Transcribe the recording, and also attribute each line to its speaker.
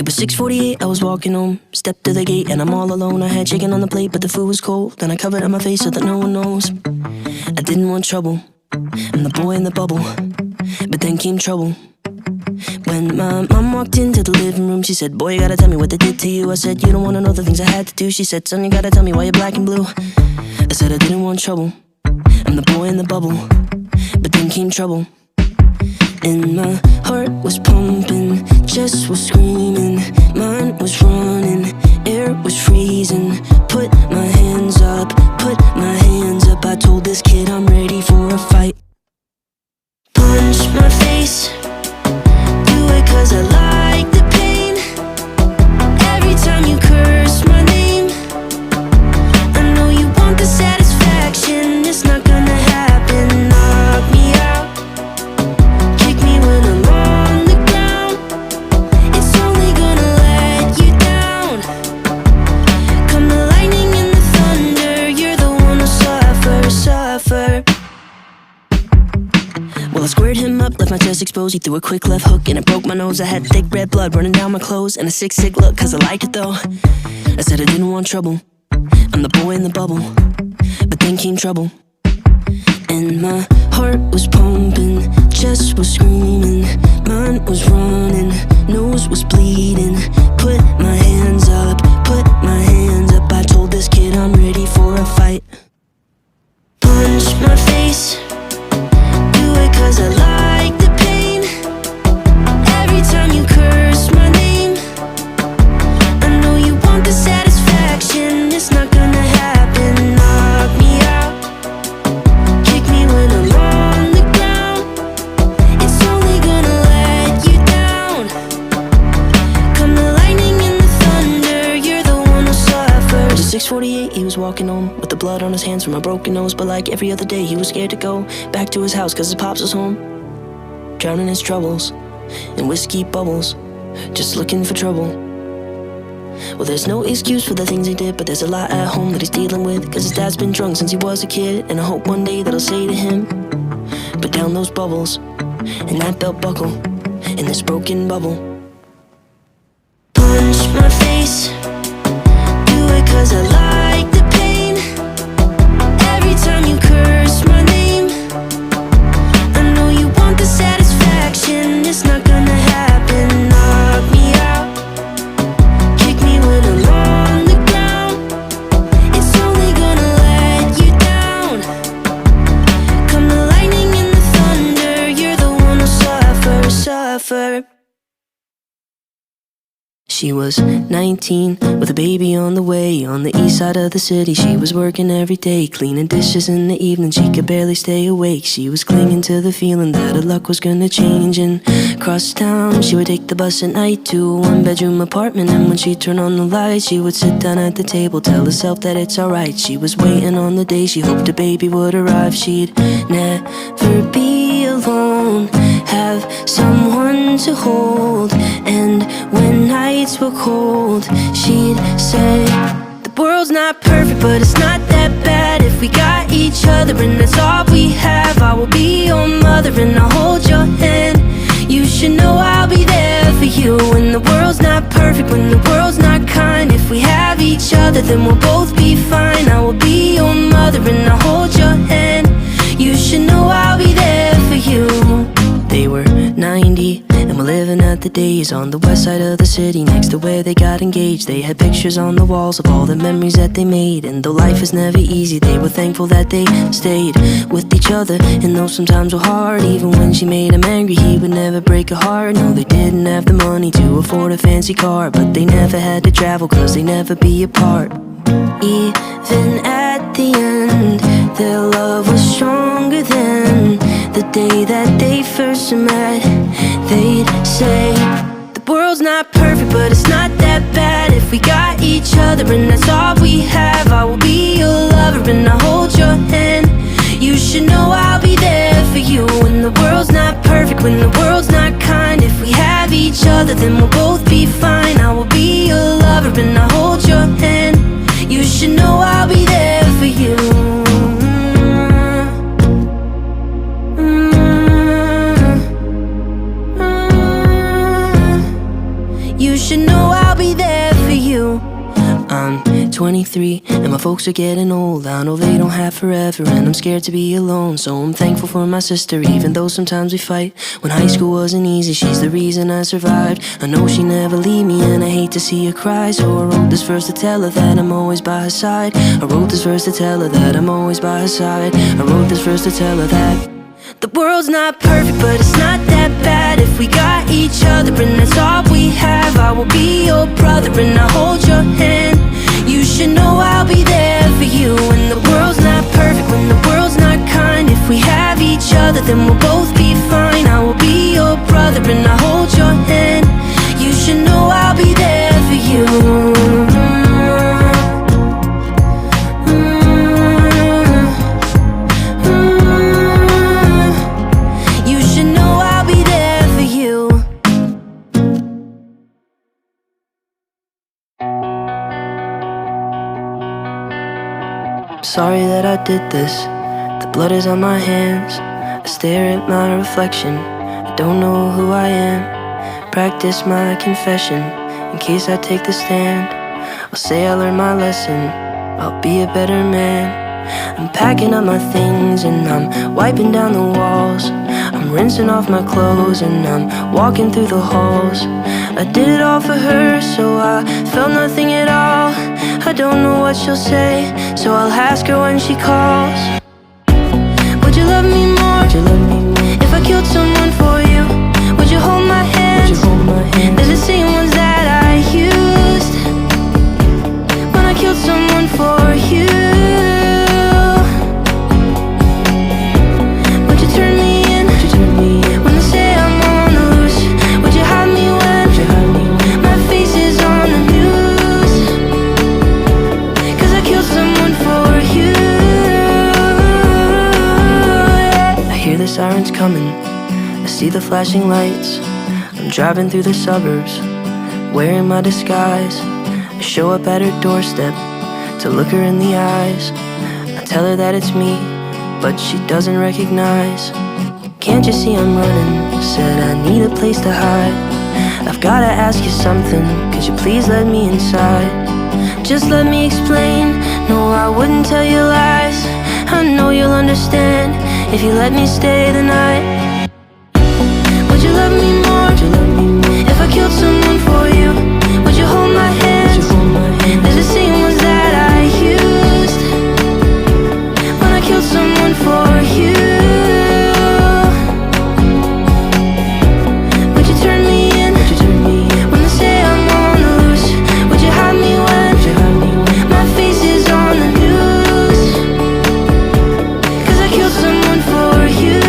Speaker 1: was 6:48, I was walking home. Stepped to the gate and I'm all alone. I had chicken on the plate but the food was cold. Then I covered up my face so that no one knows. I didn't want trouble, I'm the boy in the bubble. But then came trouble. When my mom walked into the living room, she said, boy, you gotta tell me what they did to you. I said, you don't wanna know the things I had to do. She said, son, you gotta tell me why you're black and blue. I said I didn't want trouble, I'm the boy in the bubble. But then came trouble. And my heart was pumping, chest was screaming, mind was running, air was freezing. Put my hands up, put my hands up. I told this kid I'm ready for a fight. Punch my face, do it cause I like the pain. Every time you curse my name, I know you want the satisfaction. It's not gonna happen. Knock me out, kick me when I'm on the ground. It's only gonna let you down. Come the lightning and the thunder, you're the one who suffer. Well, I squared him up, left my chest exposed. He threw a quick left hook and it broke my nose. I had thick red blood running down my clothes and a sick look cause I liked it though. I said I didn't want trouble, I'm the boy in the bubble. But then came trouble. And my heart was pumping, chest was screaming, mind was running, nose was bleeding. Put my hands up, put my hands up. I told this kid I'm ready for a fight. Punch my face, do it cause I like the pain. Every time you curse my name, I know you want the satisfaction. It's not gonna happen. Knock me out, kick me when I'm on the ground. It's only gonna let you down. Come the lightning and the thunder, you're the one who suffers. It was 6:48, he was walking home with the blood on his hands from a broken nose. But like every other day, he was scared to go back to his house cause his pops was home, drowning his troubles in whiskey bubbles, just looking for trouble. Well, there's no excuse for the things he did, but there's a lot at home that he's dealing with. Cause his dad's been drunk since he was a kid, and I hope one day that I'll say to him, put down those bubbles and that belt buckle in this broken bubble. Punch my face, do it cause I like the pain. Every time you curse my name, I know you want the satisfaction. It's not gonna happen. Knock me out, kick me when I'm on the ground. It's only gonna let you down. Come the lightning and the thunder, you're the one who suffer. She was 19 with a baby on the way. On the east side of the city, she was working every day, cleaning dishes in the evening, she could barely stay awake. She was clinging to the feeling that her luck was gonna change. And across town, she would take the bus at night to a one-bedroom apartment. And when she'd turn on the lights, she would sit down at the table, tell herself that it's alright. She was waiting on the day she hoped a baby would arrive. She'd never be alone, have someone to hold. And when nights were cold, she'd say, the world's not perfect, but it's not that bad if we got each other, and that's all we have. I will be your mother and I'll hold your hand. You should know I'll be there for you. When the world's not perfect, when the world's not kind, if we have each other, then we'll both be fine. I will be your mother and I'll hold your hand. You should know I'll be there for you. They were 90 and were living at the days on the west side of the city, next to where they got engaged. They had pictures on the walls of all the memories that they made. And though life is never easy, they were thankful that they stayed with each other. And though sometimes were hard, even when she made him angry, he would never break her heart. No, they didn't have the money to afford a fancy car, but they never had to travel cause they never be apart. Even at the end, their love was stronger than the day that they first met. They'd say, the world's not perfect, but it's not that bad if we got each other, and that's all we have. I will be your lover and I'll hold your hand. You should know I'll be there for you. When the world's not perfect, when the world's not kind, if we have each other, then we'll both be fine. I will be your lover and I'll hold your hand. You should know I'll be there for you. You should know I'm 23 and my folks are getting old. I know they don't have forever and I'm scared to be alone. So I'm thankful for my sister, even though sometimes we fight. When high school wasn't easy, she's the reason I survived. I know she never leave me and I hate to see her cry. So I wrote this verse to tell her that I'm always by her side. I wrote this verse to tell her that I'm always by her side. I wrote this verse to tell her that the world's not perfect, but it's not that bad. If we got each other and that's all we have, I will be your brother and I'll hold your hand. You should know I'll be there for you. When the world's not perfect, when the world's not kind, if we have each other, then we'll both be fine. I will be your brother and I'll hold your hand. You should know I'll be there for you. Sorry that I did this. The blood is on my hands. I stare at my reflection. I don't know who I am. Practice my confession in case I take the stand. I'll say I learned my lesson. I'll be a better man. I'm packing up my things and I'm wiping down the walls. I'm rinsing off my clothes and I'm walking through the halls. I did it all for her, so I felt nothing at all. I don't know what she'll say, so I'll ask her when she calls. Would you love me more? Would you love me more? If I killed someone for you, would you hold my hands? Would you hold my hands? They're the same ones that I used when I killed someone for you. Would you turn me in? Would you turn me in? When they say I'm on the loose, would you hide me when? Would you hide me when? My face is on the news, 'cause I killed someone for you. I hear the sirens coming, I see the flashing lights. I'm driving through the suburbs, wearing my disguise. I show up at her doorstep to look her in the eyes. I tell her that it's me, but she doesn't recognize. Can't you see I'm running? Said I need a place to hide. I've gotta ask you something, could you please let me inside? Just let me explain, no I wouldn't tell you lies. I know you'll understand if you let me stay the night. Would you love me